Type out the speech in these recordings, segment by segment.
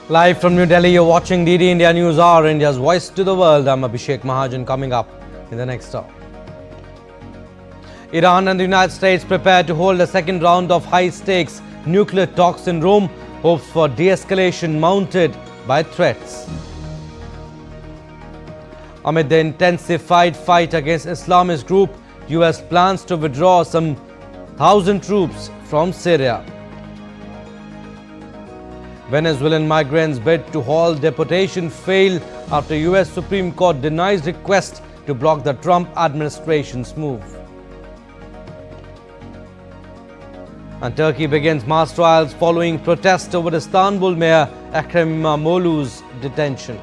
Live from New Delhi, you're watching DD India News Hour, India's voice to the world. I'm Abhishek Mahajan. Coming up in the next hour. Iran and the United States prepare to hold a second round of high-stakes nuclear talks in Rome. Hopes for de-escalation mounted by threats. Amid the intensified fight against Islamist group, US plans to withdraw some 1,000 troops from Syria. Venezuelan migrants bid to halt deportation fail after US Supreme Court denies request to block the Trump administration's move. And Turkey begins mass trials following protests over Istanbul Mayor Ekrem İmamoğlu's detention.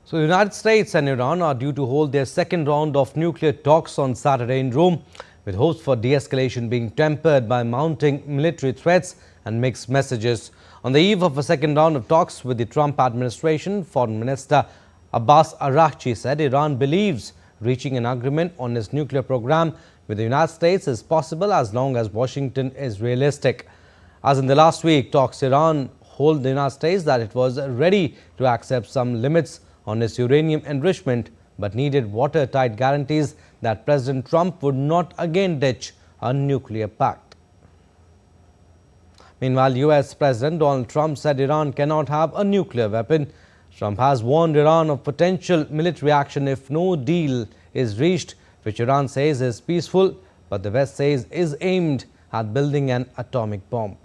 So, the United States and Iran are due to hold their second round of nuclear talks on Saturday in Rome, with hopes for de-escalation being tempered by mounting military threats and mixed messages. On the eve of a second round of talks with the Trump administration, Foreign Minister Abbas Araghchi said Iran believes reaching an agreement on its nuclear program with the United States is possible as long as Washington is realistic. As in the last week, talks Iran told the United States that it was ready to accept some limits on its uranium enrichment, but needed watertight guarantees that President Trump would not again ditch a nuclear pact. Meanwhile, US President Donald Trump said Iran cannot have a nuclear weapon. Trump has warned Iran of potential military action if no deal is reached, which Iran says is peaceful, but the West says is aimed at building an atomic bomb.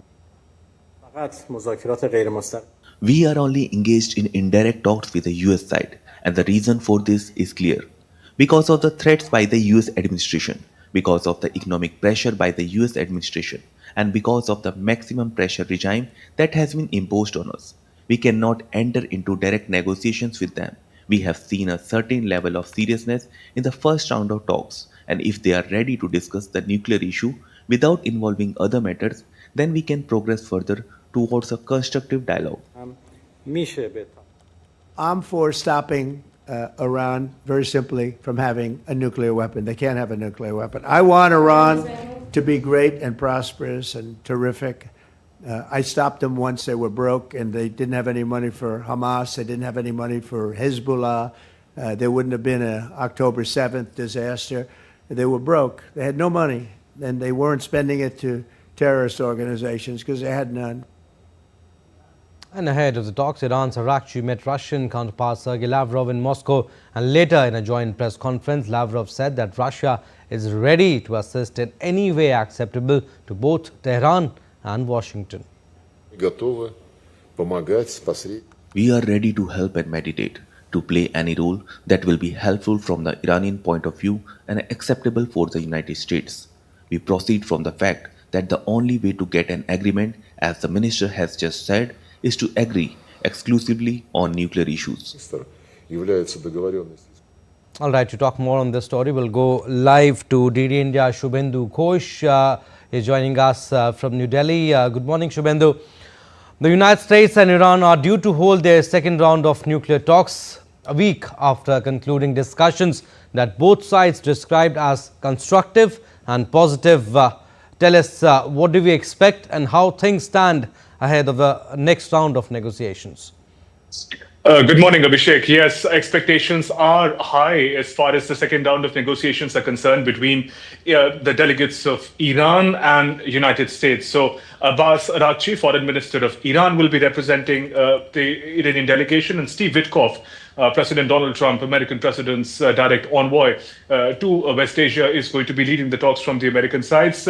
We are only engaged in indirect talks with the US side, and the reason for this is clear. Because of the threats by the US administration, because of the economic pressure by the US administration, and because of the maximum pressure regime that has been imposed on us, we cannot enter into direct negotiations with them. We have seen a certain level of seriousness in the first round of talks, and if they are ready to discuss the nuclear issue without involving other matters, then we can progress further towards a constructive dialogue. I'm for stopping Iran, very simply, from having a nuclear weapon. They can't have a nuclear weapon. I want Iran to be great and prosperous and terrific. I stopped them once they were broke and they didn't have any money for Hamas. They didn't have any money for Hezbollah. There wouldn't have been an October 7th disaster. They were broke. They had no money, and they weren't spending it to terrorist organizations because they had none. And ahead of the talks, Iran's Araghchi met Russian counterpart Sergei Lavrov in Moscow, and later in a joint press conference, Lavrov said that Russia is ready to assist in any way acceptable to both Tehran and Washington. We are ready to help and mediate, to play any role that will be helpful from the Iranian point of view and acceptable for the United States. We proceed from the fact that the only way to get an agreement, as the minister has just said, is to agree exclusively on nuclear issues. All right, to talk more on this story, we'll go live to DD India. Shubhendu Ghosh is joining us from New Delhi. Good morning, Shubhendu. The United States and Iran are due to hold their second round of nuclear talks a week after concluding discussions that both sides described as constructive and positive. Tell us, what do we expect and how things stand ahead of the next round of negotiations? Good morning, Abhishek. Yes, expectations are high as far as the second round of negotiations are concerned between the delegates of Iran and United States. So Abbas Araghchi, Foreign Minister of Iran, will be representing the Iranian delegation, and Steve Witkoff, President Donald Trump, American president's direct envoy to West Asia, is going to be leading the talks from the American sides.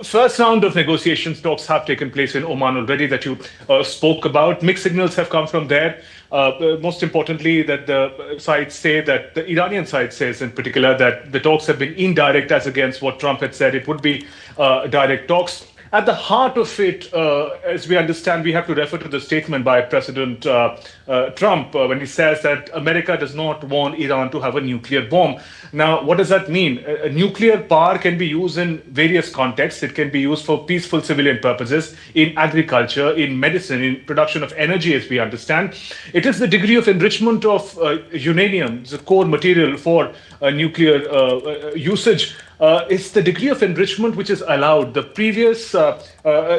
First round of negotiations talks have taken place in Oman already that you spoke about. Mixed signals have come from there. Most importantly, that the sides say that the Iranian side says in particular that the talks have been indirect as against what Trump had said it would be direct talks. at the heart of it, as we understand, we have to refer to the statement by President Trump when he says that America does not want Iran to have a nuclear bomb. Now, what does that mean? A nuclear power can be used in various contexts. It can be used for peaceful civilian purposes, in agriculture, in medicine, in production of energy, as we understand. It is the degree of enrichment of uranium, the core material for nuclear usage. It's the degree of enrichment which is allowed. The previous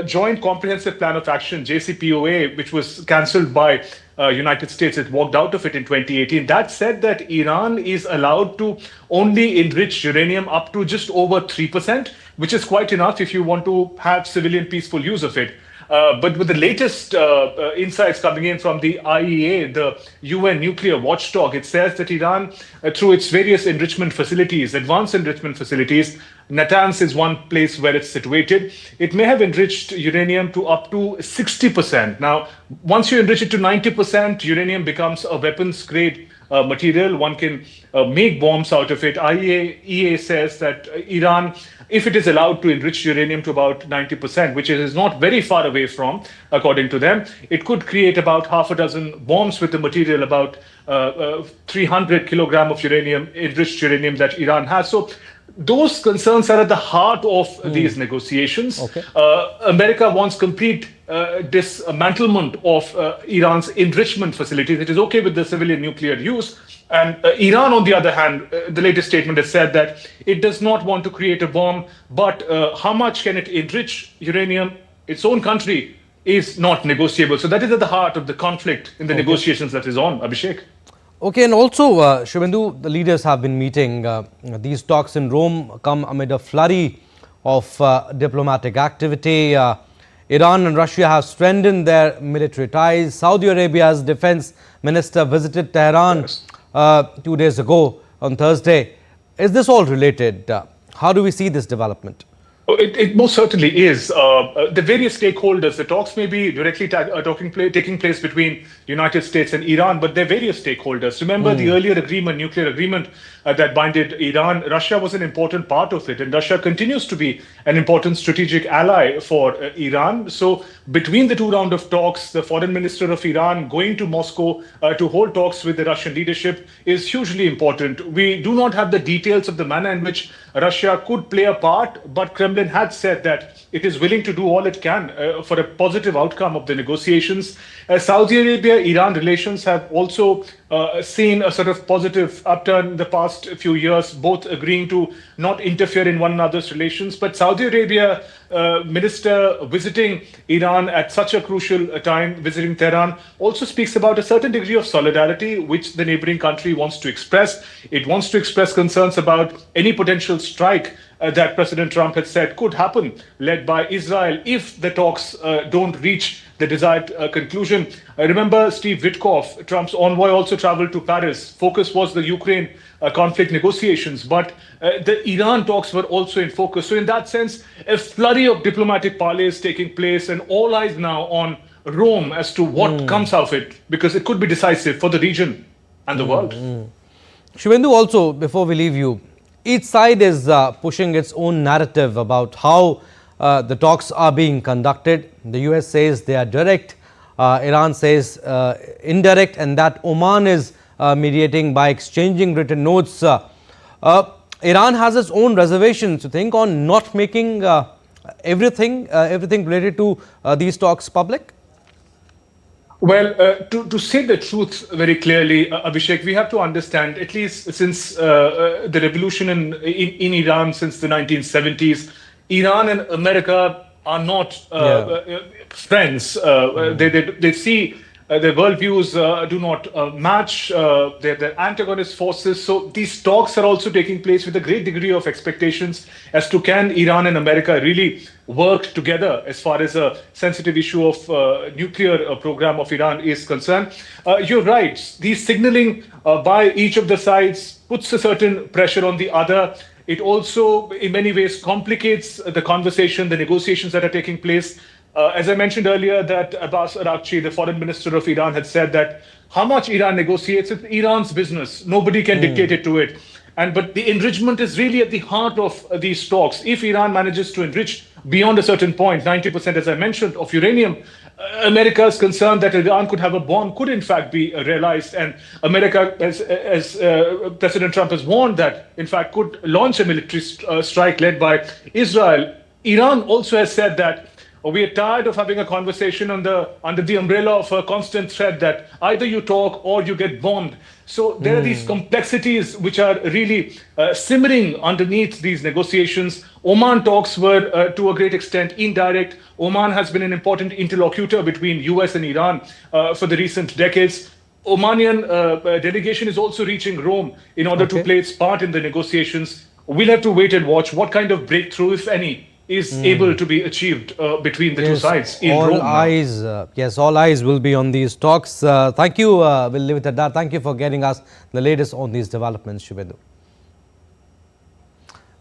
Joint Comprehensive Plan of Action, JCPOA, which was cancelled by United States, it walked out of it in 2018. That said that Iran is allowed to only enrich uranium up to just over 3%, which is quite enough if you want to have civilian peaceful use of it. But with the latest insights coming in from the IEA, the UN nuclear watchdog, it says that Iran, through its various enrichment facilities, advanced enrichment facilities, Natanz is one place where it's situated, it may have enriched uranium to up to 60%. Now, once you enrich it to 90%, uranium becomes a weapons grade material. One can make bombs out of it. IAEA says that Iran, if it is allowed to enrich uranium to about 90%, which it is not very far away from, according to them, it could create about half a dozen bombs with the material about 300 kilogram of uranium, enriched uranium that Iran has. So those concerns are at the heart of these negotiations. Okay. America wants complete dismantlement of Iran's enrichment facilities. It is okay with the civilian nuclear use. And Iran, on the other hand, the latest statement has said that it does not want to create a bomb, but how much can it enrich uranium, its own country, is not negotiable. So that is at the heart of the conflict in the negotiations that is on, Abhishek. Okay, and also, Shivendu, the leaders have been meeting. These talks in Rome come amid a flurry of diplomatic activity. Iran and Russia have strengthened their military ties. Saudi Arabia's defense minister visited Tehran 2 days ago on Thursday. Is this all related? How do we see this development? It most certainly is. The various stakeholders, the talks may be directly taking place between United States and Iran, but they're various stakeholders. Remember the earlier agreement, nuclear agreement that binded Iran. Russia was an important part of it, and Russia continues to be an important strategic ally for Iran. So between the two rounds of talks, the foreign minister of Iran going to Moscow to hold talks with the Russian leadership is hugely important. We do not have the details of the manner in which Russia could play a part, but Kremlin had said that it is willing to do all it can for a positive outcome of the negotiations. Saudi Arabia-Iran relations have also seen a sort of positive upturn in the past few years, both agreeing to not interfere in one another's relations. But Saudi Arabia minister visiting Iran at such a crucial time, visiting Tehran, also speaks about a certain degree of solidarity which the neighboring country wants to express. It wants to express concerns about any potential strike that President Trump had said could happen, led by Israel, if the talks don't reach the desired conclusion. Remember, Steve Witkoff, Trump's envoy, also traveled to Paris. Focus was the Ukraine conflict negotiations, but the Iran talks were also in focus. So in that sense, a flurry of diplomatic parleys taking place, and all eyes now on Rome as to what comes out of it, because it could be decisive for the region and the world. Shivendu, also, before we leave you, each side is pushing its own narrative about how the talks are being conducted. The US says they are direct, Iran says indirect, and that Oman is mediating by exchanging written notes. Iran has its own reservations, to think, on not making everything related to these talks public. Well, to say the truth very clearly, Abhishek, we have to understand, at least since the revolution in Iran since the 1970s, Iran and America are not friends. They see their worldviews do not match. They're antagonist forces. So these talks are also taking place with a great degree of expectations as to can Iran and America really work together as far as a sensitive issue of nuclear program of Iran is concerned. You're right. These signaling by each of the sides puts a certain pressure on the other. It also, in many ways, complicates the conversation, the negotiations that are taking place. As I mentioned earlier, that Abbas Araghchi, the foreign minister of Iran, had said that how much Iran negotiates is Iran's business. Nobody can dictate it to it. But the enrichment is really at the heart of these talks. If Iran manages to enrich beyond a certain point, 90%, as I mentioned, of uranium, America is concerned that Iran could have a bomb, could in fact be realized. And America, as President Trump has warned, that in fact could launch a military strike led by Israel. Iran also has said that we are tired of having a conversation under the umbrella of a constant threat that either you talk or you get bombed. So there are these complexities which are really simmering underneath these negotiations. Oman talks were to a great extent indirect. Oman has been an important interlocutor between US and Iran for the recent decades. Omanian delegation is also reaching Rome in order to play its part in the negotiations. We'll have to wait and watch what kind of breakthrough, if any, is able to be achieved between the two sides in Rome. All eyes will be on these talks. Thank you. We'll leave it at that. Thank you for getting us the latest on these developments, Shubhendu.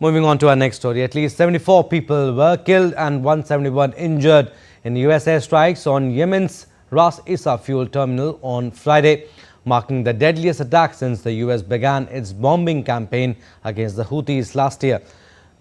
Moving on to our next story. At least 74 people were killed and 171 injured in US airstrikes on Yemen's Ras Issa fuel terminal on Friday, marking the deadliest attack since the US began its bombing campaign against the Houthis last year.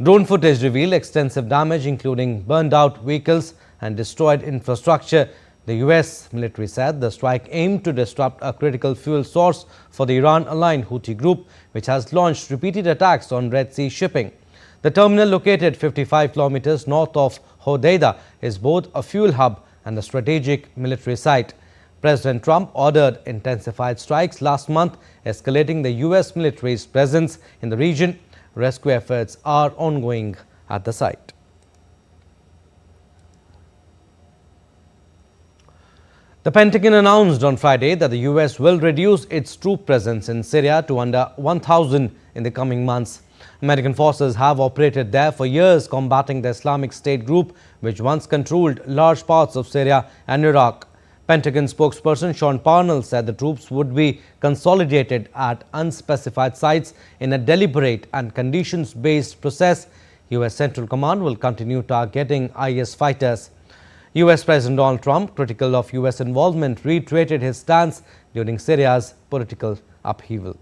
Drone footage revealed extensive damage, including burned out vehicles and destroyed infrastructure. The US military said the strike aimed to disrupt a critical fuel source for the Iran-aligned Houthi group, which has launched repeated attacks on Red Sea shipping. The terminal, located 55 kilometers north of Hodeidah, is both a fuel hub and a strategic military site. President Trump ordered intensified strikes last month, escalating the US military's presence in the region. Rescue efforts are ongoing at the site. The Pentagon announced on Friday that the US will reduce its troop presence in Syria to under 1,000 in the coming months. American forces have operated there for years, combating the Islamic State group, which once controlled large parts of Syria and Iraq. Pentagon spokesperson Sean Parnell said the troops would be consolidated at unspecified sites in a deliberate and conditions-based process. US Central Command will continue targeting IS fighters. US President Donald Trump, critical of US involvement, reiterated his stance during Syria's political upheaval.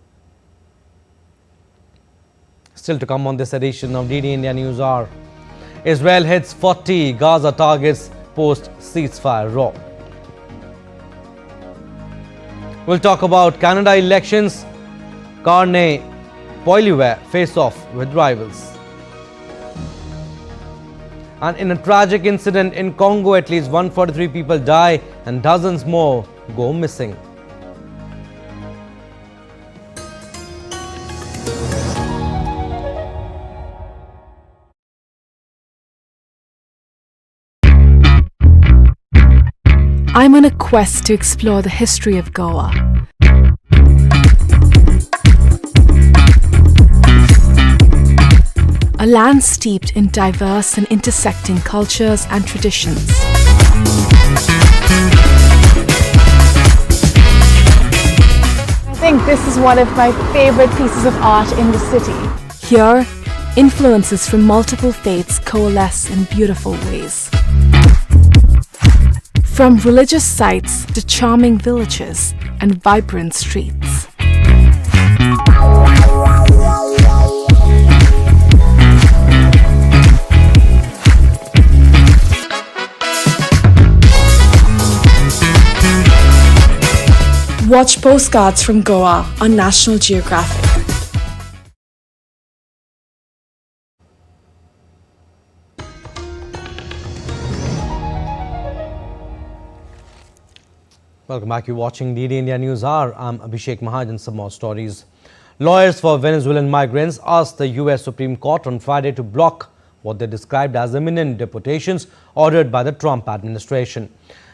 Still to come on this edition of DD India News Hour. Israel hits 40 Gaza targets post ceasefire row. We'll talk about Canada elections. Carney Poilievre face off with rivals. And in a tragic incident in Congo, at least 143 people die and dozens more go missing. I'm on a quest to explore the history of Goa. A land steeped in diverse and intersecting cultures and traditions. I think this is one of my favorite pieces of art in the city. Here, influences from multiple faiths coalesce in beautiful ways. From religious sites to charming villages and vibrant streets. Watch Postcards from Goa on National Geographic. Welcome back. You're watching DD India News Hour. I'm Abhishek Mahajan. Some more stories. Lawyers for Venezuelan migrants asked the US Supreme Court on Friday to block what they described as imminent deportations ordered by the Trump administration.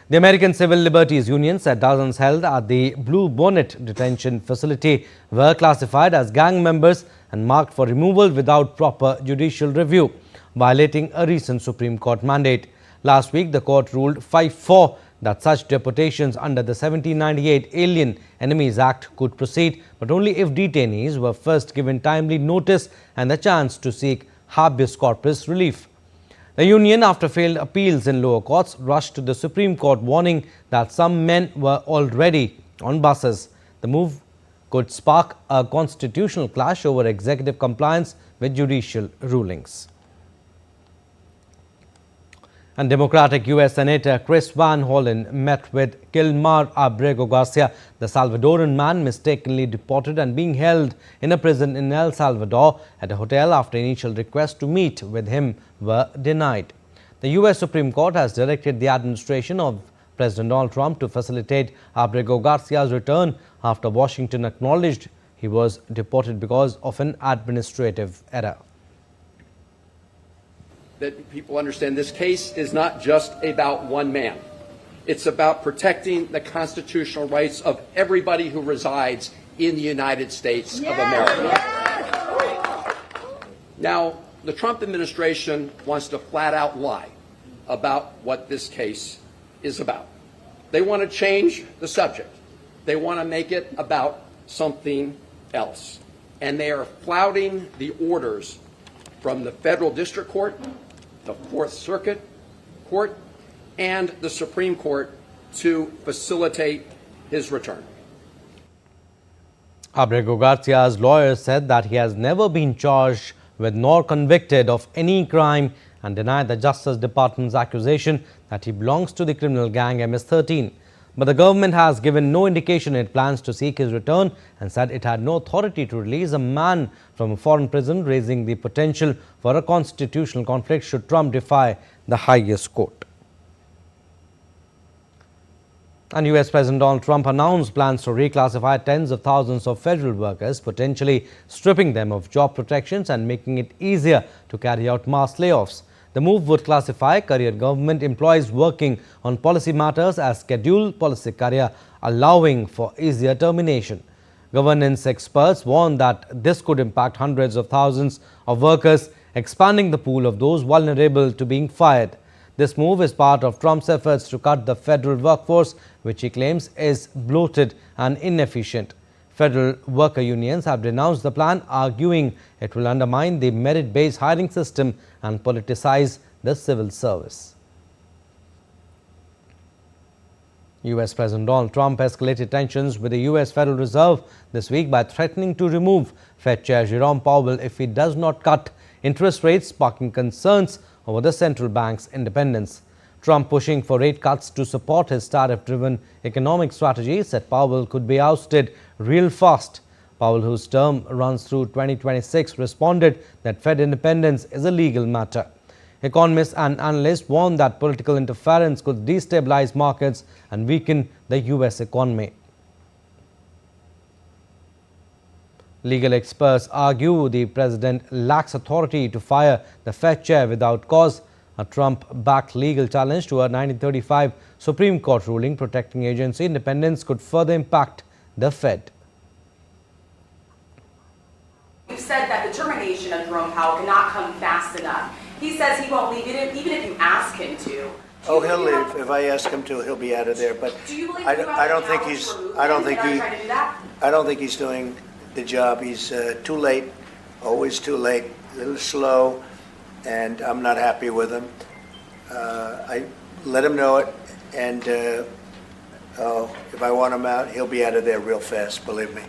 The American Civil Liberties Union said dozens held at the Blue Bonnet detention facility were classified as gang members and marked for removal without proper judicial review, violating a recent Supreme Court mandate. Last week, the court ruled 5-4 that such deportations under the 1798 Alien Enemies Act could proceed, but only if detainees were first given timely notice and the chance to seek habeas corpus relief. The union, after failed appeals in lower courts, rushed to the Supreme Court, warning that some men were already on buses. The move could spark a constitutional clash over executive compliance with judicial rulings. And Democratic U.S. Senator Chris Van Hollen met with Gilmar Abrego Garcia, the Salvadoran man mistakenly deported and being held in a prison in El Salvador at a hotel after initial requests to meet with him were denied. The U.S. Supreme Court has directed the administration of President Donald Trump to facilitate Abrego Garcia's return after Washington acknowledged he was deported because of an administrative error. That people understand this case is not just about one man. It's about protecting the constitutional rights of everybody who resides in the United States of America. Now, the Trump administration wants to flat out lie about what this case is about. They want to change the subject. They want to make it about something else. And they are flouting the orders from the Federal District Court, the Fourth Circuit Court, and the Supreme Court to facilitate his return. Abrego Garcia's lawyer said that he has never been charged with nor convicted of any crime and denied the Justice Department's accusation that he belongs to the criminal gang MS-13. But the government has given no indication it plans to seek his return and said it had no authority to release a man from a foreign prison, raising the potential for a constitutional conflict should Trump defy the highest court. And US President Donald Trump announced plans to reclassify tens of thousands of federal workers, potentially stripping them of job protections and making it easier to carry out mass layoffs. The move would classify career government employees working on policy matters as scheduled policy career, allowing for easier termination. Governance experts warn that this could impact hundreds of thousands of workers, expanding the pool of those vulnerable to being fired. This move is part of Trump's efforts to cut the federal workforce, which he claims is bloated and inefficient. Federal worker unions have denounced the plan, arguing it will undermine the merit-based hiring system and politicize the civil service. US President Donald Trump escalated tensions with the US Federal Reserve this week by threatening to remove Fed Chair Jerome Powell if he does not cut interest rates, sparking concerns over the central bank's independence. Trump, pushing for rate cuts to support his tariff-driven economic strategy, said Powell could be ousted real fast. Powell, whose term runs through 2026, responded that Fed independence is a legal matter. Economists and analysts warn that political interference could destabilize markets and weaken the US economy. Legal experts argue the president lacks authority to fire the Fed chair without cause. A Trump-backed legal challenge to a 1935 Supreme Court ruling protecting agency independence could further impact the Fed. You've said that the termination of Jerome Powell cannot come fast enough. He says he won't leave even if you ask him to. Oh, he'll leave. If I ask him to, he'll be out of there. But Do you believe I don't think he's. I don't think he. trying to do that? I don't think he's doing the job. He's too late. Always too late. A little slow, and I'm not happy with him. I let him know it, and if I want him out, he'll be out of there real fast. Believe me.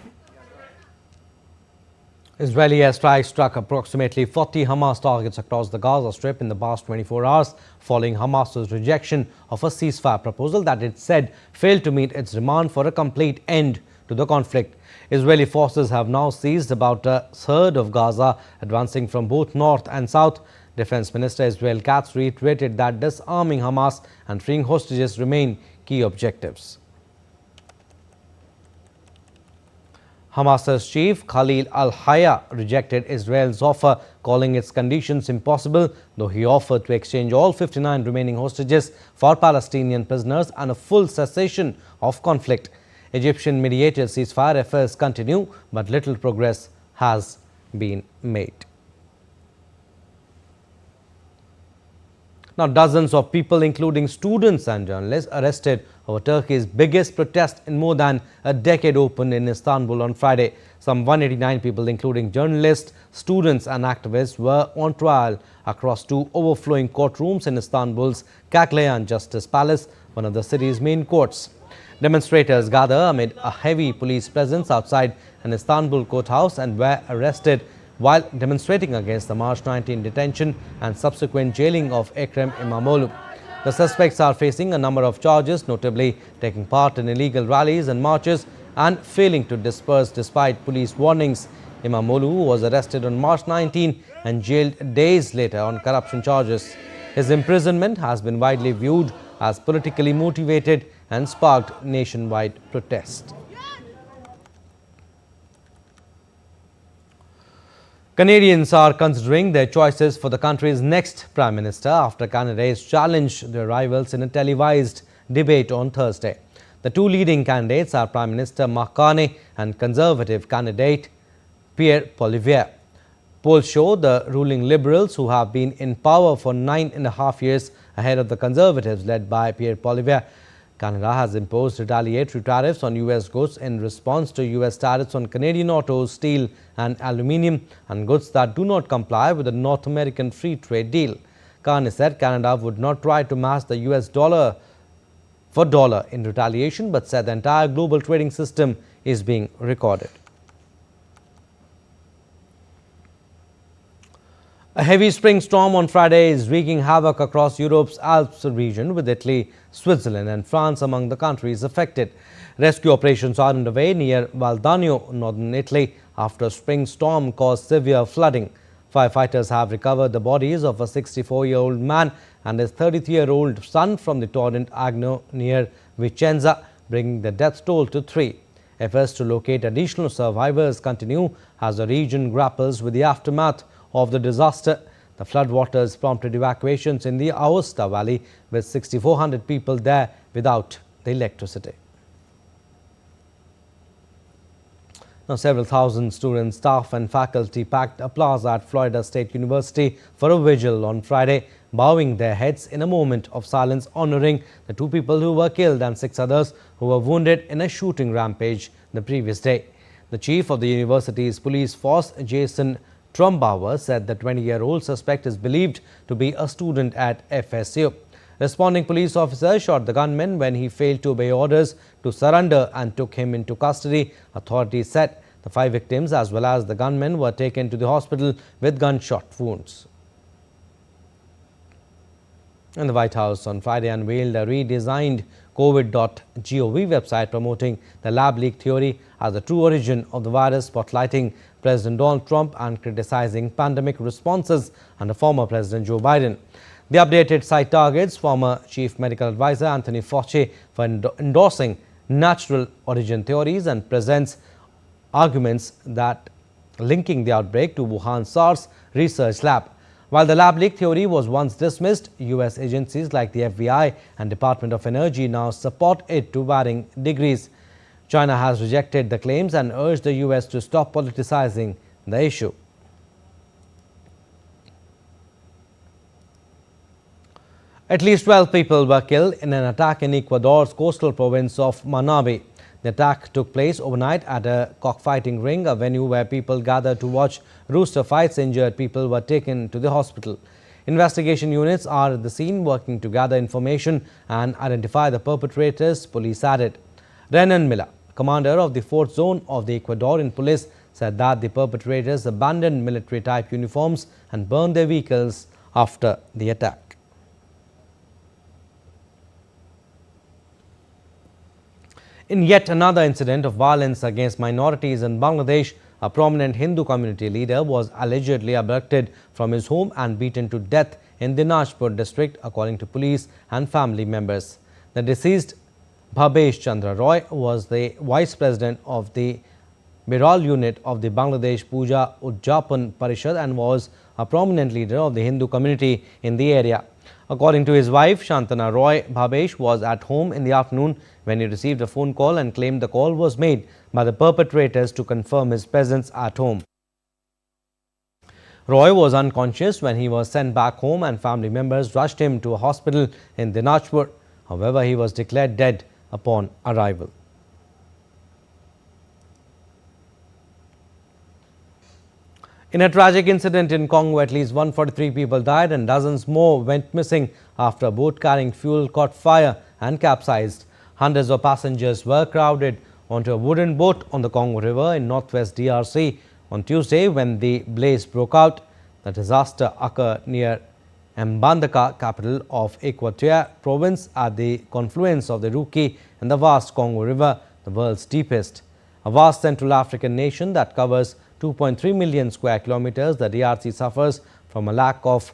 Israeli airstrikes struck approximately 40 Hamas targets across the Gaza Strip in the past 24 hours, following Hamas's rejection of a ceasefire proposal that it said failed to meet its demand for a complete end to the conflict. Israeli forces have now seized about a third of Gaza, advancing from both north and south. Defense Minister Israel Katz reiterated that disarming Hamas and freeing hostages remain key objectives. Hamas's chief Khalil al-Hayya rejected Israel's offer, calling its conditions impossible, though he offered to exchange all 59 remaining hostages for Palestinian prisoners and a full cessation of conflict. Egyptian mediated ceasefire efforts continue, but little progress has been made. Now, dozens of people, including students and journalists, arrested over Turkey's biggest protest in more than a decade, opened in Istanbul on Friday. Some 189 people, including journalists, students and activists, were on trial across two overflowing courtrooms in Istanbul's Kakleyan Justice Palace, one of the city's main courts. Demonstrators gathered amid a heavy police presence outside an Istanbul courthouse and were arrested while demonstrating against the March 19 detention and subsequent jailing of Ekrem İmamoğlu. The suspects are facing a number of charges, notably taking part in illegal rallies and marches and failing to disperse despite police warnings. Imamoglu was arrested on March 19 and jailed days later on corruption charges. His imprisonment has been widely viewed as politically motivated and sparked nationwide protest. Canadians are considering their choices for the country's next Prime Minister after candidates challenged their rivals in a televised debate on Thursday. The two leading candidates are Prime Minister Mark Carney and Conservative candidate Pierre Poilievre. Polls show the ruling Liberals, who have been in power for 9.5 years, ahead of the Conservatives led by Pierre Poilievre. Canada has imposed retaliatory tariffs on U.S. goods in response to U.S. tariffs on Canadian autos, steel and aluminium and goods that do not comply with the North American Free Trade Deal. Carney said Canada would not try to match the U.S. dollar for dollar in retaliation, but said the entire global trading system is being recorded. A heavy spring storm on Friday is wreaking havoc across Europe's Alps region, with Italy, Switzerland and France among the countries affected. Rescue operations are underway near Valdagno, northern Italy, after a spring storm caused severe flooding. Firefighters have recovered the bodies of a 64-year-old man and his 33-year-old son from the torrent Agno near Vicenza, bringing the death toll to 3. Efforts to locate additional survivors continue as the region grapples with the aftermath of the disaster. The floodwaters prompted evacuations in the Aosta Valley, with 6,400 people there without the electricity. Now, several thousand students, staff and faculty packed a plaza at Florida State University for a vigil on Friday, bowing their heads in a moment of silence honoring the 2 people who were killed and 6 others who were wounded in a shooting rampage the previous day. The chief of the university's police force, Jason Trumbauer, said the 20-year-old suspect is believed to be a student at FSU. Responding police officers shot the gunman when he failed to obey orders to surrender and took him into custody. Authorities said the 5 victims as well as the gunman were taken to the hospital with gunshot wounds. And the White House on Friday unveiled a redesigned COVID.gov website promoting the lab leak theory as the true origin of the virus, spotlighting President Donald Trump and criticizing pandemic responses under former President Joe Biden. The updated site targets former Chief Medical Advisor Anthony Fauci for endorsing natural origin theories and presents arguments that linking the outbreak to Wuhan SARS research lab. While the lab leak theory was once dismissed, U.S. agencies like the FBI and Department of Energy now support it to varying degrees. China has rejected the claims and urged the U.S. to stop politicizing the issue. At least 12 people were killed in an attack in Ecuador's coastal province of Manabí. The attack took place overnight at a cockfighting ring, a venue where people gathered to watch rooster fights. Injured people were taken to the hospital. Investigation units are at the scene working to gather information and identify the perpetrators, police added. Renan Miller, commander of the 4th Zone of the Ecuadorian police, said that the perpetrators abandoned military-type uniforms and burned their vehicles after the attack. In yet another incident of violence against minorities in Bangladesh, a prominent Hindu community leader was allegedly abducted from his home and beaten to death in Dinajpur district, according to police and family members. The deceased, Bhabesh Chandra Roy, was the vice president of the Biral unit of the Bangladesh Puja Udjapan Parishad and was a prominent leader of the Hindu community in the area. According to his wife, Shantana Roy, Bhabesh was at home in the afternoon when he received a phone call and claimed the call was made by the perpetrators to confirm his presence at home. Roy was unconscious when he was sent back home and family members rushed him to a hospital in Dinajpur. However, he was declared dead upon arrival. In a tragic incident in Congo, at least 143 people died and dozens more went missing after a boat carrying fuel caught fire and capsized. Hundreds of passengers were crowded onto a wooden boat on the Congo River in northwest DRC on Tuesday when the blaze broke out. The disaster occurred near Mbandaka, capital of Equatorial province, at the confluence of the Nuke and the vast Congo River, the world's deepest. A vast Central African nation that covers 2.3 million square kilometers, the DRC suffers from a lack of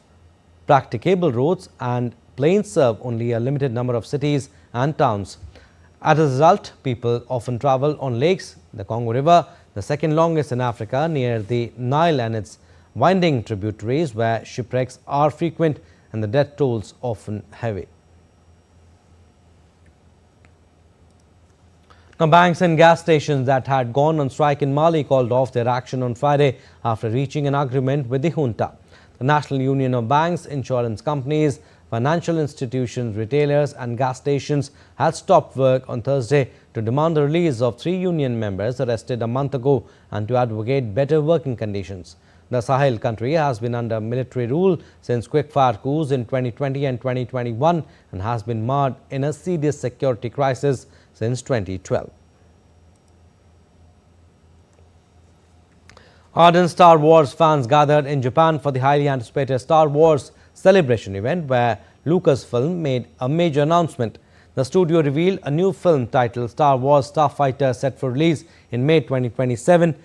practicable roads, and planes serve only a limited number of cities and towns. As a result, people often travel on lakes. The Congo River, the second longest in Africa, near the Nile and its winding tributaries, where shipwrecks are frequent and the death tolls often heavy. Now, banks and gas stations that had gone on strike in Mali called off their action on Friday after reaching an agreement with the junta. The National Union of Banks, Insurance Companies, Financial Institutions, Retailers and gas stations had stopped work on Thursday to demand the release of 3 union members arrested a month ago and to advocate better working conditions. The Sahel country has been under military rule since quick-fire coups in 2020 and 2021 and has been marred in a serious security crisis since 2012. Ardent Star Wars fans gathered in Japan for the highly anticipated Star Wars celebration event, where Lucasfilm made a major announcement. The studio revealed a new film titled Star Wars Starfighter, set for release in May 2027.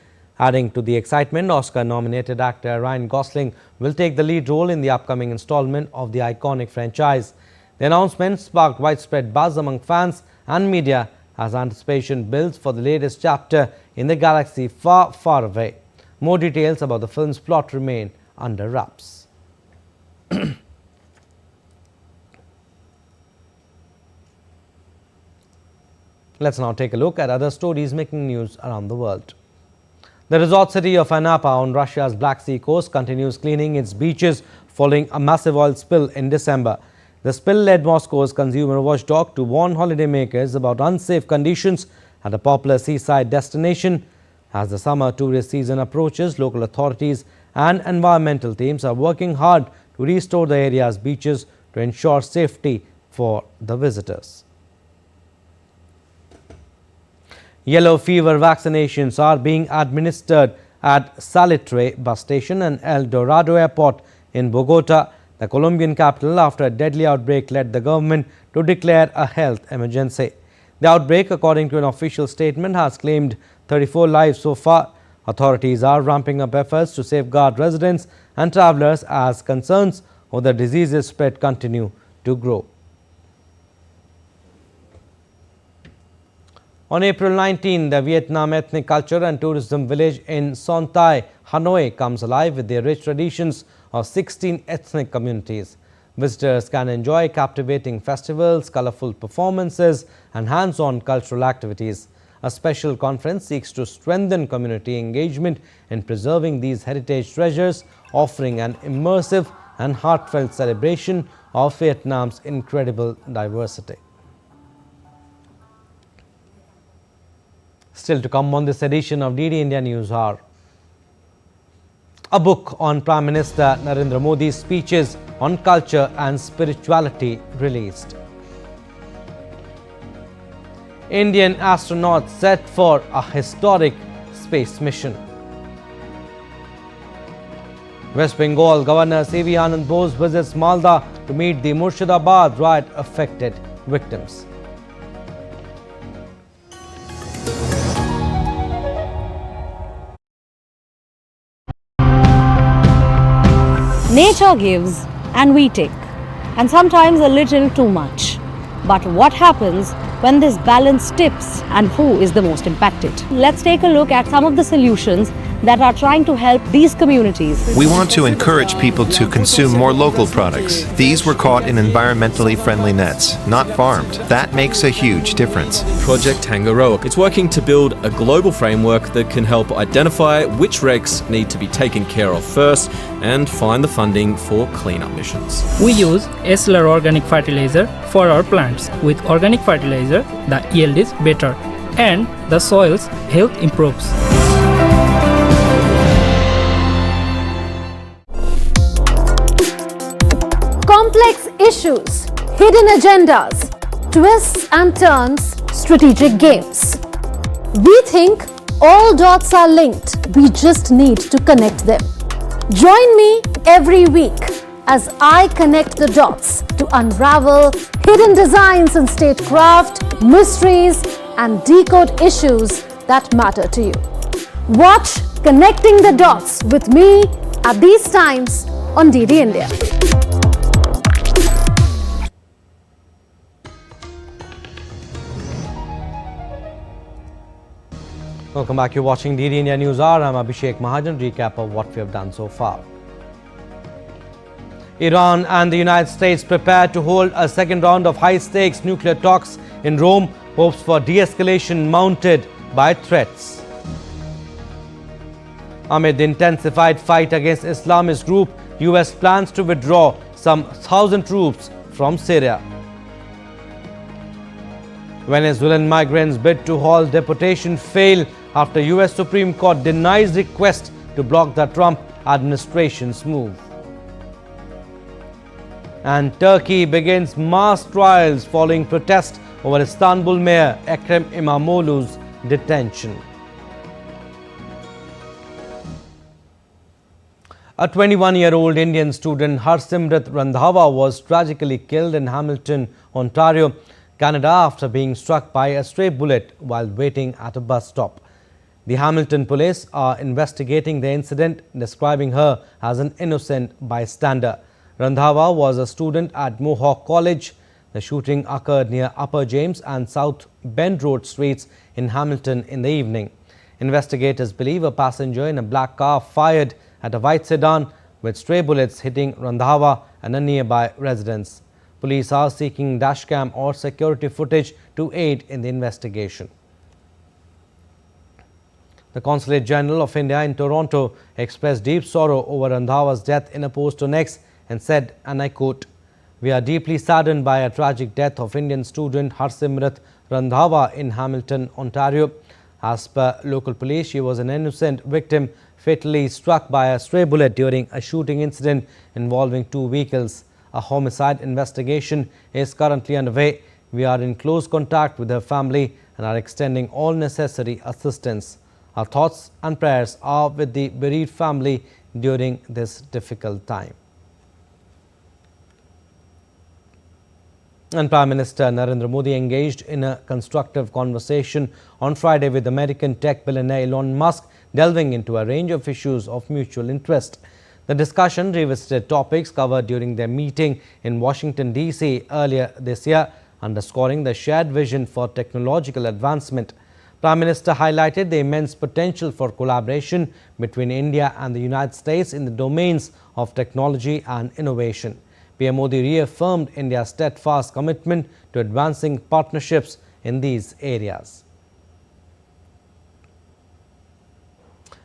Adding to the excitement, Oscar-nominated actor Ryan Gosling will take the lead role in the upcoming installment of the iconic franchise. The announcement sparked widespread buzz among fans and media as anticipation builds for the latest chapter in the galaxy far, far away. More details about the film's plot remain under wraps. Let's now take a look at other stories making news around the world. The resort city of Anapa on Russia's Black Sea coast continues cleaning its beaches following a massive oil spill in December. The spill led Moscow's consumer watchdog to warn holidaymakers about unsafe conditions at a popular seaside destination. As the summer tourist season approaches, local authorities and environmental teams are working hard to restore the area's beaches to ensure safety for the visitors. Yellow fever vaccinations are being administered at Salitre bus station and El Dorado airport in Bogota, the Colombian capital, after a deadly outbreak led the government to declare a health emergency. The outbreak, according to an official statement, has claimed 34 lives so far. Authorities are ramping up efforts to safeguard residents and travelers as concerns of the disease's spread continue to grow. On April 19, the Vietnam Ethnic Culture and Tourism Village in Son Thai, Hanoi comes alive with the rich traditions of 16 ethnic communities. Visitors can enjoy captivating festivals, colorful performances and hands-on cultural activities. A special conference seeks to strengthen community engagement in preserving these heritage treasures, offering an immersive and heartfelt celebration of Vietnam's incredible diversity. Still to come on this edition of DD India News Hour. A book on Prime Minister Narendra Modi's speeches on culture and spirituality released. Indian astronauts set for a historic space mission. West Bengal Governor C.V. Anand Bose visits Malda to meet the Murshidabad riot-affected victims. Nature gives and we take, and sometimes a little too much. But what happens when this balance tips, and who is the most impacted? Let's take a look at some of the solutions that are trying to help these communities. We want to encourage people to consume more local products. These were caught in environmentally friendly nets, not farmed. That makes a huge difference. Project Tangaroa. It's working to build a global framework that can help identify which wrecks need to be taken care of first and find the funding for cleanup missions. We use Esler organic fertilizer for our plants. With organic fertilizer, the yield is better and the soil's health improves. Complex issues, hidden agendas, twists and turns, strategic games. We think all dots are linked. We just need to connect them. Join me every week as I connect the dots to unravel hidden designs in statecraft, mysteries, and decode issues that matter to you. Watch Connecting the Dots with me at these times on DD India. Welcome back. You're watching DD India News Hour. I'm Abhishek Mahajan. Recap of what we have done so far. Iran and the United States prepare to hold a second round of high-stakes nuclear talks in Rome. Hopes for de-escalation mounted by threats. Amid the intensified fight against Islamist group, US plans to withdraw some 1,000 troops from Syria. Venezuelan migrants bid to halt deportation fail after US Supreme Court denies request to block the Trump administration's move. And Turkey begins mass trials following protest over Istanbul Mayor Ekrem İmamoğlu's detention. A 21-year-old Indian student Harsimrat Randhawa was tragically killed in Hamilton, Ontario, Canada after being struck by a stray bullet while waiting at a bus stop. The Hamilton police are investigating the incident, describing her as an innocent bystander. Randhawa was a student at Mohawk College. The shooting occurred near Upper James and South Bend Road streets in Hamilton in the evening. Investigators believe a passenger in a black car fired at a white sedan, with stray bullets hitting Randhawa and a nearby residence. Police are seeking dashcam or security footage to aid in the investigation. The Consulate General of India in Toronto expressed deep sorrow over Randhawa's death in a post on X and said, and I quote, "We are deeply saddened by a tragic death of Indian student Harsimrat Randhawa in Hamilton, Ontario. As per local police, she was an innocent victim fatally struck by a stray bullet during a shooting incident involving two vehicles. A homicide investigation is currently underway. We are in close contact with her family and are extending all necessary assistance. Our thoughts and prayers are with the bereaved family during this difficult time." And Prime Minister Narendra Modi engaged in a constructive conversation on Friday with American tech billionaire Elon Musk, delving into a range of issues of mutual interest. The discussion revisited topics covered during their meeting in Washington, D.C. earlier this year, underscoring the shared vision for technological advancement. Prime Minister highlighted the immense potential for collaboration between India and the United States in the domains of technology and innovation. PM Modi reaffirmed India's steadfast commitment to advancing partnerships in these areas.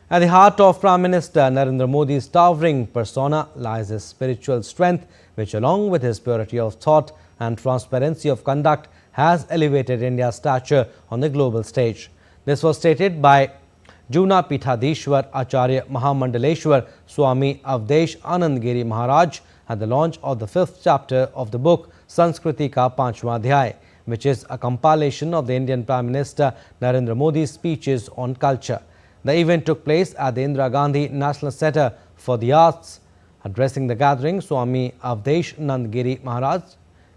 At the heart of Prime Minister Narendra Modi's towering persona lies his spiritual strength, which along with his purity of thought and transparency of conduct has elevated India's stature on the global stage. This was stated by Juna Pithadishwar Acharya Mahamandaleshwar Swami Avdesh Anand Giri Maharaj at the launch of the 5th chapter of the book Sanskriti Ka Panchwa Adhyay, which is a compilation of the Indian Prime Minister Narendra Modi's speeches on culture. The event took place at the Indira Gandhi National Centre for the Arts. Addressing the gathering, Swami Avdesh Anand Giri Maharaj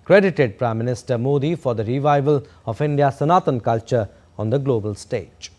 credited Prime Minister Modi for the revival of India's Sanatan culture on the global stage.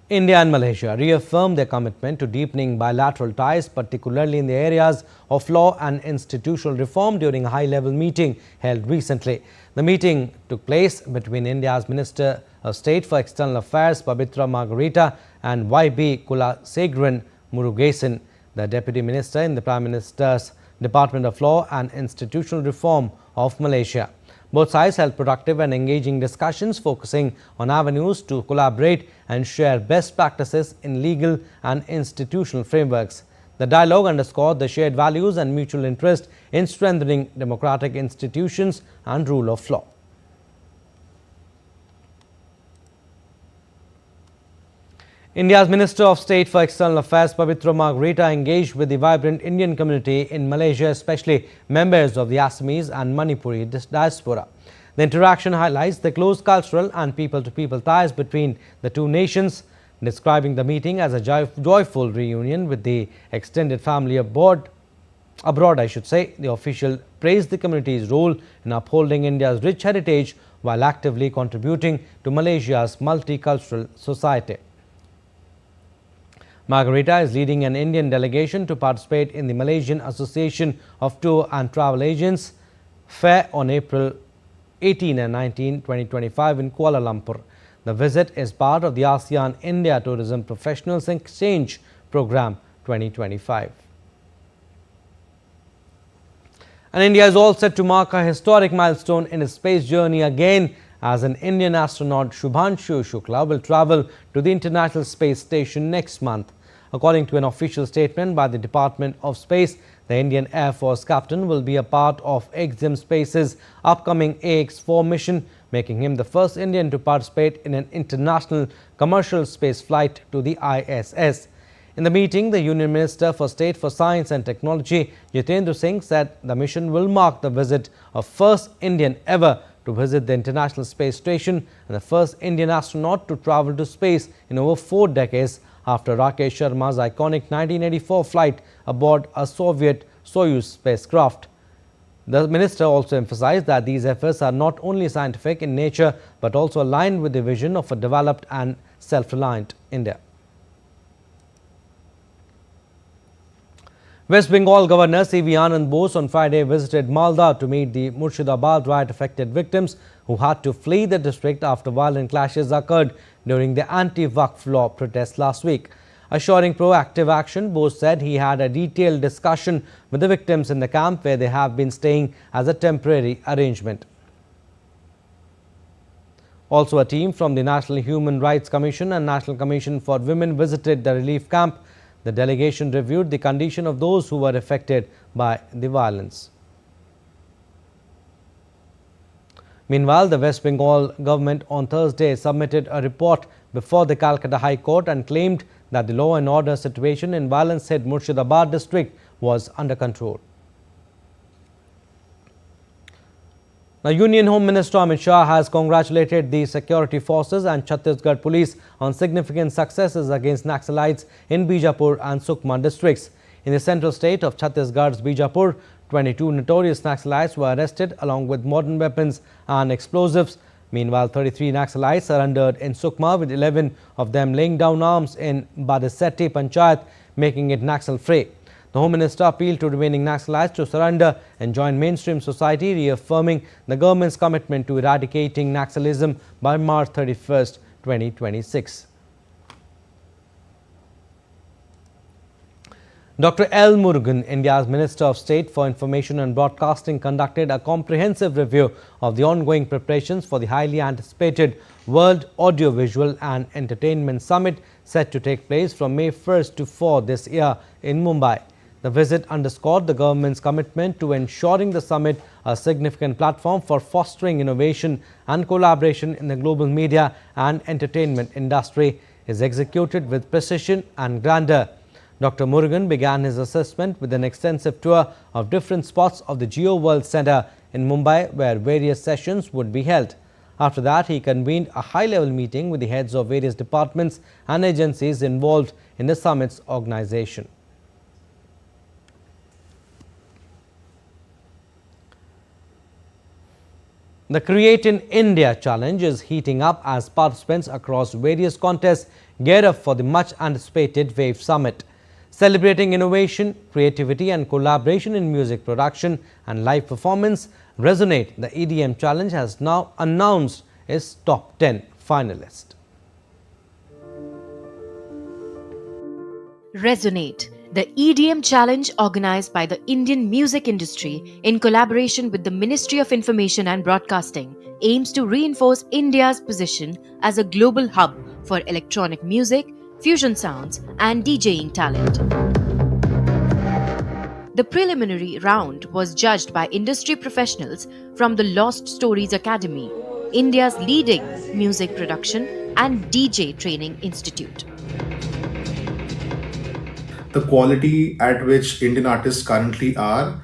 India and Malaysia reaffirmed their commitment to deepening bilateral ties, particularly in the areas of law and institutional reform during a high-level meeting held recently. The meeting took place between India's Minister of State for External Affairs, Pabitra Margarita, and YB Kulasegaran Murugesan, the Deputy Minister in the Prime Minister's Department of Law and Institutional Reform of Malaysia. Both sides held productive and engaging discussions focusing on avenues to collaborate and share best practices in legal and institutional frameworks. The dialogue underscored the shared values and mutual interest in strengthening democratic institutions and rule of law. India's Minister of State for External Affairs, Pabitra Margarita, engaged with the vibrant Indian community in Malaysia, especially members of the Assamese and Manipuri diaspora. The interaction highlights the close cultural and people-to-people ties between the two nations. describing the meeting as a joyful reunion with the extended family abroad. The official praised the community's role in upholding India's rich heritage while actively contributing to Malaysia's multicultural society. Margarita is leading an Indian delegation to participate in the Malaysian Association of Tour and Travel Agents Fair on April 18 and 19, 2025 in Kuala Lumpur. The visit is part of the ASEAN India Tourism Professionals Exchange Program 2025. And India is all set to mark a historic milestone in its space journey again, as an Indian astronaut Shubhanshu Shukla will travel to the International Space Station next month. According to an official statement by the Department of Space, the Indian Air Force captain will be a part of Axiom Space's upcoming AX-4 mission, making him the first Indian to participate in an international commercial space flight to the ISS. In the meeting, the Union Minister for State for Science and Technology, Jitendra Singh, said the mission will mark the visit of first Indian ever to visit the International Space Station and the first Indian astronaut to travel to space in over 4 decades, after Rakesh Sharma's iconic 1984 flight aboard a Soviet Soyuz spacecraft. The minister also emphasized that these efforts are not only scientific in nature but also aligned with the vision of a developed and self-reliant India. West Bengal Governor C.V. Anand Bose on Friday visited Malda to meet the Murshidabad riot-affected victims who had to flee the district after violent clashes occurred during the anti-Waqf law protests last week. Assuring proactive action, Bose said he had a detailed discussion with the victims in the camp where they have been staying as a temporary arrangement. Also, a team from the National Human Rights Commission and National Commission for Women visited the relief camp. The delegation reviewed the condition of those who were affected by the violence. Meanwhile, the West Bengal government on Thursday submitted a report before the Calcutta High Court and claimed that the law and order situation in violence-hit Murshidabad district was under control. Now, Union Home Minister Amit Shah has congratulated the security forces and Chhattisgarh police on significant successes against Naxalites in Bijapur and Sukma districts. In the central state of Chhattisgarh's Bijapur, 22 notorious Naxalites were arrested along with modern weapons and explosives. Meanwhile, 33 Naxalites surrendered in Sukma, with 11 of them laying down arms in Badasetti Panchayat, making it Naxal-free. The Home Minister appealed to remaining Naxalites to surrender and join mainstream society, reaffirming the government's commitment to eradicating Naxalism by March 31st, 2026. Dr. L. Murugan, India's Minister of State for Information and Broadcasting, conducted a comprehensive review of the ongoing preparations for the highly anticipated World Audiovisual and Entertainment Summit set to take place from May 1st to 4 this year in Mumbai. The visit underscored the government's commitment to ensuring the summit a significant platform for fostering innovation and collaboration in the global media and entertainment industry is executed with precision and grandeur. Dr. Murugan began his assessment with an extensive tour of different spots of the Geo World Centre in Mumbai, where various sessions would be held. After that, he convened a high-level meeting with the heads of various departments and agencies involved in the summit's organization. The Create in India challenge is heating up as participants across various contests gear up for the much-anticipated WAVE Summit. Celebrating innovation, creativity and collaboration in music production and live performance, Resonate, the EDM challenge, has now announced its top 10 finalists. Resonate, the EDM challenge organized by the Indian music industry in collaboration with the Ministry of Information and Broadcasting, aims to reinforce India's position as a global hub for electronic music, fusion sounds and DJing talent. The preliminary round was judged by industry professionals from the Lost Stories Academy, India's leading music production and DJ training institute. The quality at which Indian artists currently are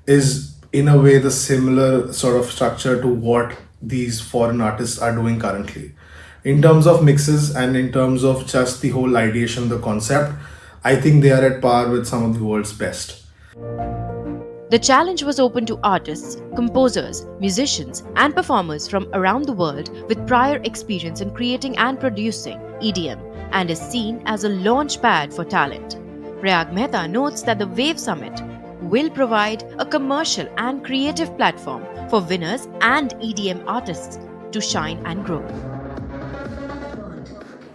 is in a way the similar sort of structure to what these foreign artists are doing currently. In terms of mixes and in terms of just the whole ideation, the concept, I think they are at par with some of the world's best. The challenge was open to artists, composers, musicians, and performers from around the world with prior experience in creating and producing EDM and is seen as a launch pad for talent. Prayag Mehta notes that the Wave Summit will provide a commercial and creative platform for winners and EDM artists to shine and grow.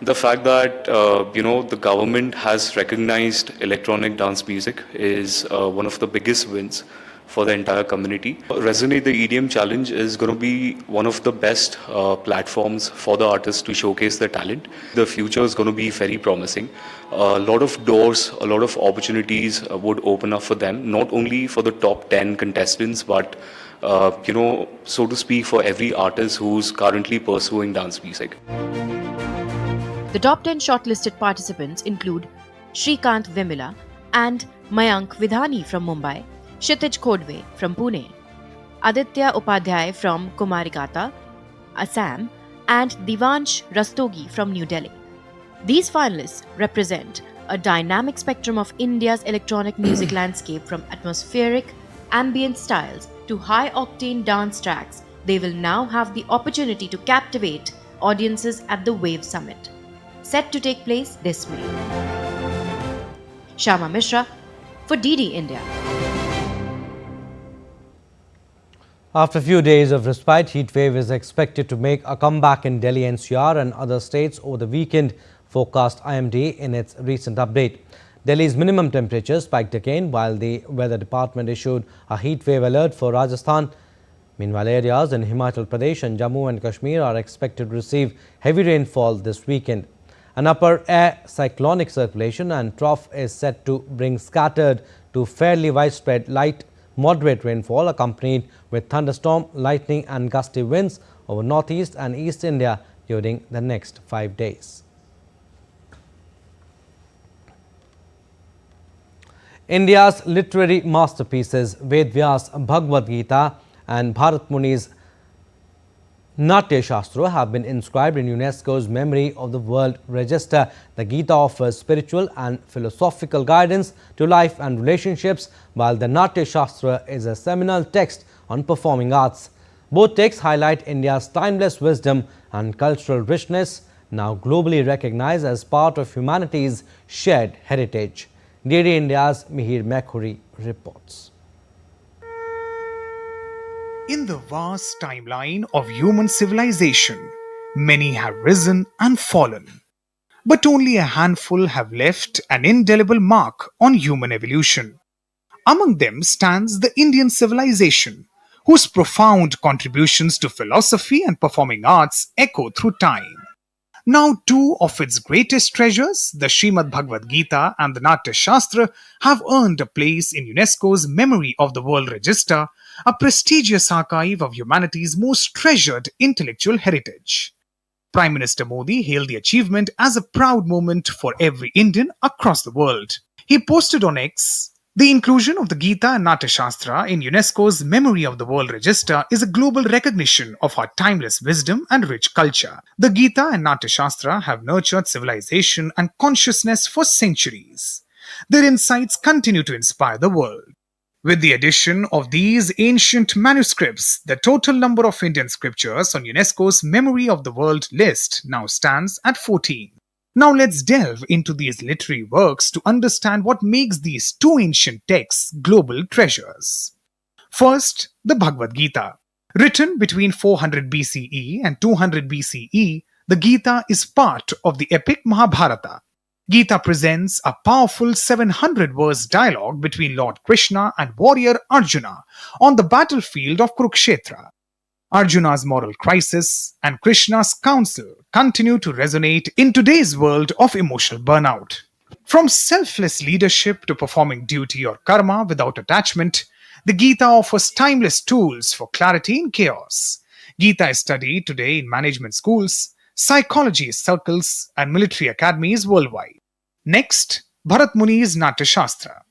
The fact that the government has recognized electronic dance music is one of the biggest wins for the entire community. Resonate the EDM challenge is going to be one of the best platforms for the artists to showcase their talent. The future is going to be very promising. A lot of doors, a lot of opportunities would open up for them, not only for the top 10 contestants, but so to speak, for every artist who's currently pursuing dance music. The top 10 shortlisted participants include Shrikant Vemila and Mayank Vidhani from Mumbai, Kshitij Khodwe from Pune, Aditya Upadhyay from Kumarigata, Assam, and Divansh Rastogi from New Delhi. These finalists represent a dynamic spectrum of India's electronic music landscape from atmospheric, ambient styles to high-octane dance tracks. They will now have the opportunity to captivate audiences at the Wave Summit, set to take place this May. Shama Mishra for DD India. After a few days of respite, heat wave is expected to make a comeback in Delhi NCR and other states over the weekend, forecast IMD in its recent update. Delhi's minimum temperature spiked again while the weather department issued a heat wave alert for Rajasthan. Meanwhile, areas in Himachal Pradesh and Jammu and Kashmir are expected to receive heavy rainfall this weekend. An upper air cyclonic circulation and trough is set to bring scattered to fairly widespread light moderate rainfall accompanied with thunderstorm, lightning and gusty winds over northeast and east India during the next 5 days. India's literary masterpieces Ved Vyas Bhagavad Gita and Bharat Muni's Natya Shastra have been inscribed in UNESCO's Memory of the World Register. The Gita offers spiritual and philosophical guidance to life and relationships, while the Natya Shastra is a seminal text on performing arts. Both texts highlight India's timeless wisdom and cultural richness, now globally recognized as part of humanity's shared heritage. DD India's Mihir Mekhuri reports. In the vast timeline of human civilization, many have risen and fallen, but only a handful have left an indelible mark on human evolution. Among them stands the Indian civilization, whose profound contributions to philosophy and performing arts echo through time. Now, two of its greatest treasures, the Srimad Bhagavad Gita and the Natya Shastra, have earned a place in UNESCO's Memory of the World Register, a prestigious archive of humanity's most treasured intellectual heritage. Prime Minister Modi hailed the achievement as a proud moment for every Indian across the world. He posted on X, "The inclusion of the Gita and Natya Shastra in UNESCO's Memory of the World Register is a global recognition of our timeless wisdom and rich culture. The Gita and Natya Shastra have nurtured civilization and consciousness for centuries. Their insights continue to inspire the world. With the addition of these ancient manuscripts, the total number of Indian scriptures on UNESCO's Memory of the World list now stands at 14. Now let's delve into these literary works to understand what makes these two ancient texts global treasures. First, the Bhagavad Gita. Written between 400 BCE and 200 BCE, the Gita is part of the epic Mahabharata. Gita presents a powerful 700-verse dialogue between Lord Krishna and warrior Arjuna on the battlefield of Kurukshetra. Arjuna's moral crisis and Krishna's counsel continue to resonate in today's world of emotional burnout. From selfless leadership to performing duty or karma without attachment, the Gita offers timeless tools for clarity in chaos. Gita is studied today in management schools, psychology circles, and military academies worldwide. Next, Bharat Muni's Natya Shastra,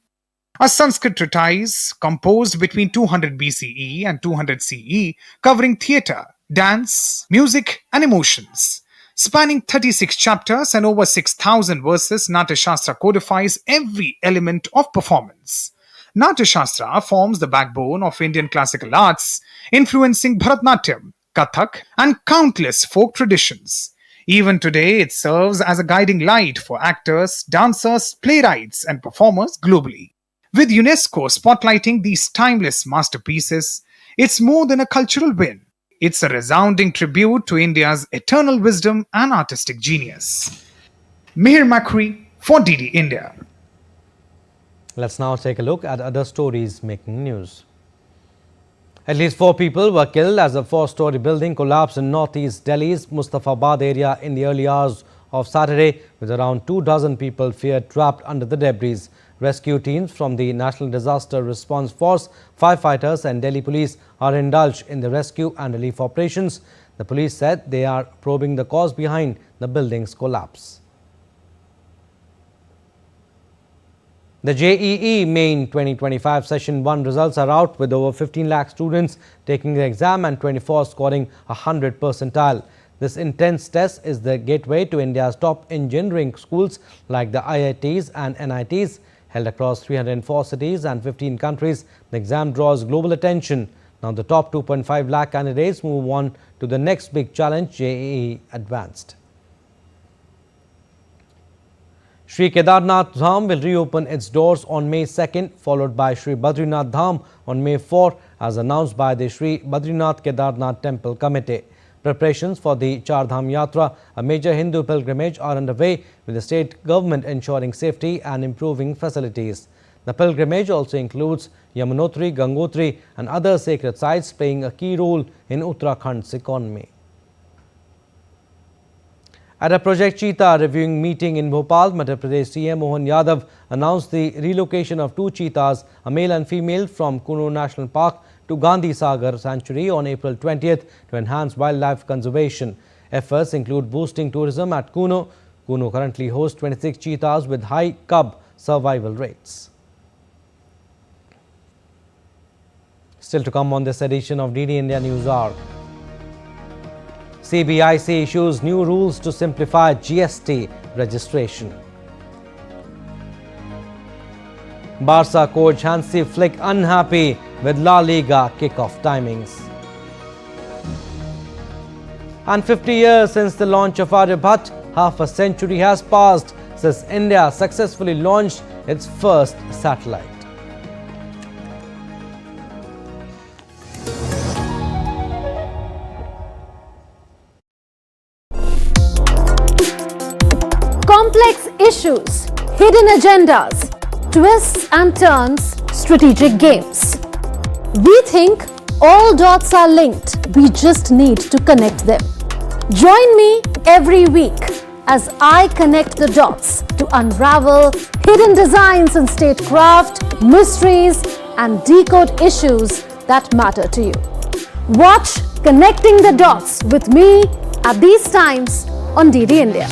a Sanskrit treatise composed between 200 BCE and 200 CE, covering theatre, dance, music, and emotions. Spanning 36 chapters and over 6,000 verses, Natya Shastra codifies every element of performance. Natya Shastra forms the backbone of Indian classical arts, influencing Bharatanatyam, Kathak, and countless folk traditions. Even today, it serves as a guiding light for actors, dancers, playwrights, and performers globally. With UNESCO spotlighting these timeless masterpieces, it's more than a cultural win. It's a resounding tribute to India's eternal wisdom and artistic genius. Mihir Makri for DD India. Let's now take a look at other stories making news. At least 4 people were killed as a 4-story building collapsed in northeast Delhi's Mustafabad area in the early hours of Saturday, with around 24 people feared trapped under the debris. Rescue teams from the National Disaster Response Force, firefighters and Delhi police are indulged in the rescue and relief operations. The police said they are probing the cause behind the building's collapse. The JEE Main 2025 Session 1 results are out, with over 15 lakh students taking the exam and 24 scoring 100 percentile. This intense test is the gateway to India's top engineering schools like the IITs and NITs. Held across 304 cities and 15 countries, the exam draws global attention. Now the top 2.5 lakh candidates move on to the next big challenge, JEE Advanced. Sri Kedarnath Dham will reopen its doors on May 2nd, followed by Sri Badrinath Dham on May 4, as announced by the Sri Badrinath Kedarnath Temple Committee. Preparations for the Char Dham Yatra, a major Hindu pilgrimage, are underway, with the state government ensuring safety and improving facilities. The pilgrimage also includes Yamunotri, Gangotri and other sacred sites, playing a key role in Uttarakhand's economy. At a Project Cheetah reviewing meeting in Bhopal, Madhya Pradesh CM Mohan Yadav announced the relocation of 2 cheetahs, a male and female, from Kuno National Park to Gandhi Sagar Sanctuary on April 20th to enhance wildlife conservation. Efforts include boosting tourism at Kuno. Kuno currently hosts 26 cheetahs with high cub survival rates. Still to come on this edition of DD India News Hour. CBIC issues new rules to simplify GST registration. Barca coach Hansi Flick unhappy with La Liga kickoff timings. And 50 years since the launch of Aryabhat, half a century has passed since India successfully launched its first satellite. Complex issues, hidden agendas, twists and turns, strategic games. We think all dots are linked. We just need to connect them. Join me every week as I connect the dots to unravel hidden designs in statecraft, mysteries, and decode issues that matter to you. Watch Connecting the Dots with me at these times on DD India.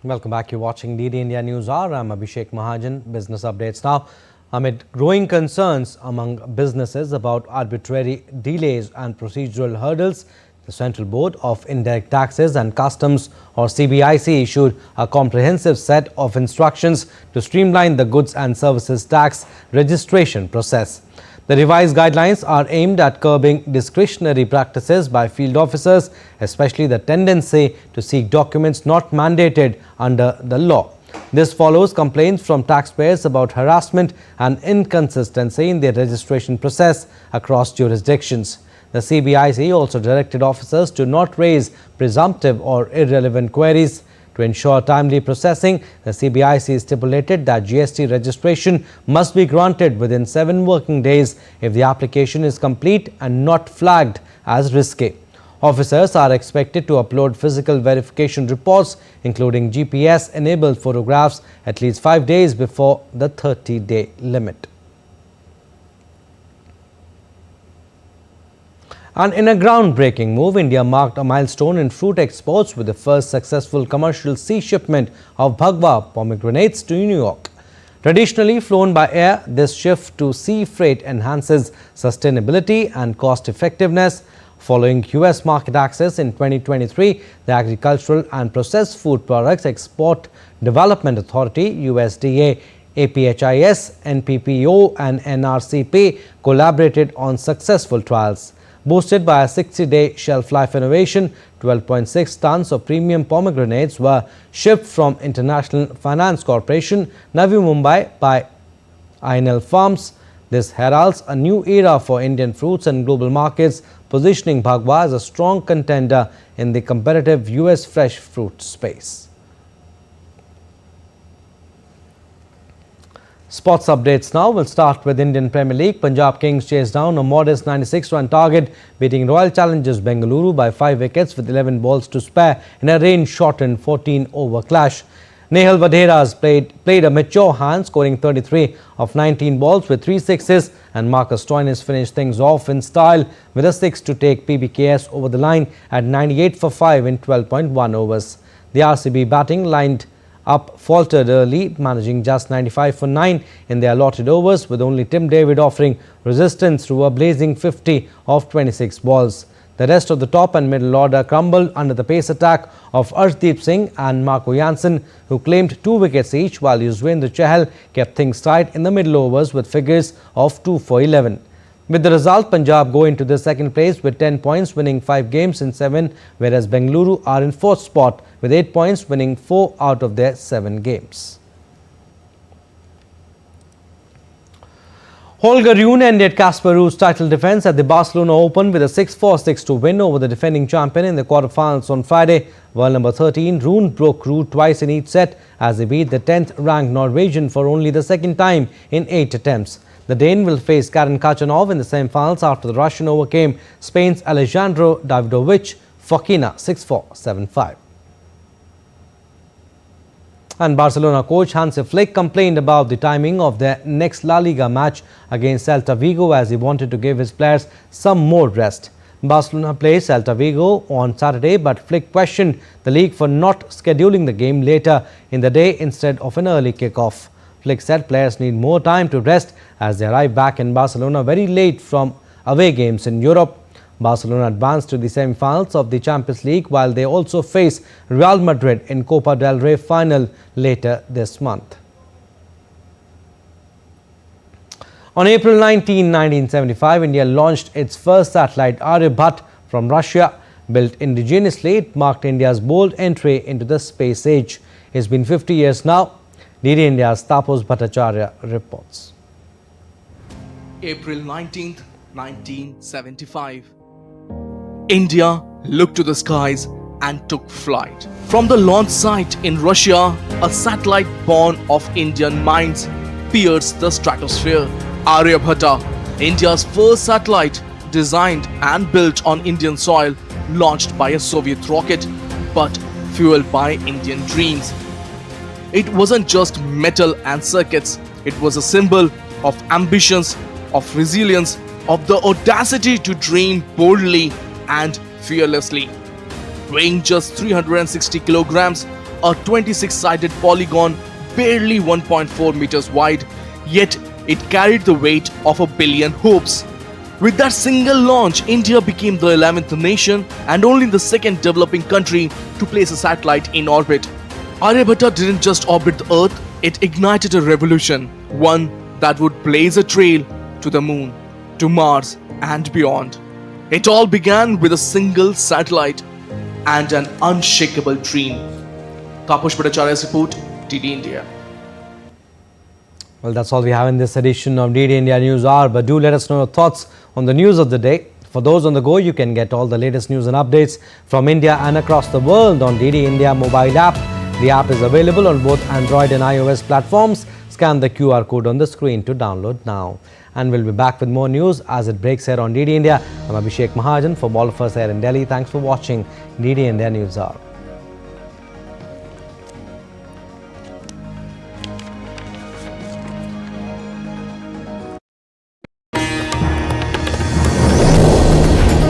Welcome back. You're watching DD India News Hour. I'm Abhishek Mahajan. Business updates now. Amid growing concerns among businesses about arbitrary delays and procedural hurdles, the Central Board of Indirect Taxes and Customs, or CBIC, issued a comprehensive set of instructions to streamline the goods and services tax registration process. The revised guidelines are aimed at curbing discretionary practices by field officers, especially the tendency to seek documents not mandated under the law. This follows complaints from taxpayers about harassment and inconsistency in their registration process across jurisdictions. The CBIC also directed officers to not raise presumptive or irrelevant queries. To ensure timely processing, the CBIC stipulated that GST registration must be granted within 7 working days if the application is complete and not flagged as risky. Officers are expected to upload physical verification reports, including GPS-enabled photographs, at least 5 days before the 30-day limit. And in a groundbreaking move, India marked a milestone in fruit exports with the first successful commercial sea shipment of Bhagwa pomegranates to New York. Traditionally flown by air, this shift to sea freight enhances sustainability and cost effectiveness. Following US market access in 2023, the Agricultural and Processed Food Products Export Development Authority (USDA), APHIS, NPPO and NRCP collaborated on successful trials. Boosted by a 60-day shelf life innovation, 12.6 tons of premium pomegranates were shipped from International Finance Corporation, Navi Mumbai by INL Farms. This heralds a new era for Indian fruits and global markets, positioning Bhagwa as a strong contender in the competitive US fresh fruit space. Sports updates now. We'll start with Indian Premier League. Punjab Kings chased down a modest 96-run target, beating Royal Challengers Bengaluru by 5 wickets with 11 balls to spare in a rain-shortened 14-over clash. Nehal Vadheras played a mature hand, scoring 33 of 19 balls with 3 sixes, and Marcus Stoinis finished things off in style with a 6 to take PBKS over the line at 98 for 5 in 12.1 overs. The RCB batting lined up faltered early, managing just 95 for 9 in their allotted overs, with only Tim David offering resistance through a blazing 50 of 26 balls. The rest of the top and middle order crumbled under the pace attack of Arshdeep Singh and Marco Jansen, who claimed 2 wickets each, while Yuzvendra Chahal kept things tight in the middle overs with figures of 2 for 11. With the result, Punjab go into the second place with 10 points, winning 5 games in 7, whereas Bengaluru are in 4th spot with 8 points, winning 4 out of their 7 games. Holger Rune ended Casper Ruud's title defence at the Barcelona Open with a 6-4, 6-2 win over the defending champion in the quarterfinals on Friday. World number 13, Rune broke Ruud twice in each set as he beat the 10th-ranked Norwegian for only the second time in 8 attempts. The Dane will face Karen Khachanov in the semi-finals after the Russian overcame Spain's Alejandro Davidovich Fokina 6-4, 7-5. And Barcelona coach Hansi Flick complained about the timing of their next La Liga match against Celta Vigo, as he wanted to give his players some more rest. Barcelona plays Celta Vigo on Saturday, but Flick questioned the league for not scheduling the game later in the day instead of an early kickoff. Flick said players need more time to rest as they arrive back in Barcelona very late from away games in Europe. Barcelona advanced to the semi-finals of the Champions League, while they also face Real Madrid in Copa del Rey final later this month. On April 19, 1975, India launched its first satellite, Aryabhat, from Russia. Built indigenously, it marked India's bold entry into the space age. It's been 50 years now. DD India's Tapas Bhattacharya reports. April 19th, 1975. India looked to the skies and took flight. From the launch site in Russia, a satellite born of Indian minds pierced the stratosphere. Aryabhatta, India's first satellite, designed and built on Indian soil, launched by a Soviet rocket, but fueled by Indian dreams. It wasn't just metal and circuits, it was a symbol of ambitions, of resilience, of the audacity to dream boldly and fearlessly. Weighing just 360 kilograms, a 26-sided polygon barely 1.4 meters wide, yet it carried the weight of 1 billion hopes. With that single launch, India became the 11th nation and only the second developing country to place a satellite in orbit. Aryabhatta didn't just orbit the Earth, it ignited a revolution, one that would blaze a trail to the moon, to Mars and beyond. It all began with a single satellite and an unshakable dream. Tapas Bhattacharya's report, DD India. Well, that's all we have in this edition of DD India News Hour, but do let us know your thoughts on the news of the day. For those on the go, you can get all the latest news and updates from India and across the world on DD India mobile app. The app is available on both Android and iOS platforms. Scan the QR code on the screen to download now. And we'll be back with more news as it breaks here on DD India. I'm Abhishek Mahajan. From all of us here in Delhi, thanks for watching DD India News Hour.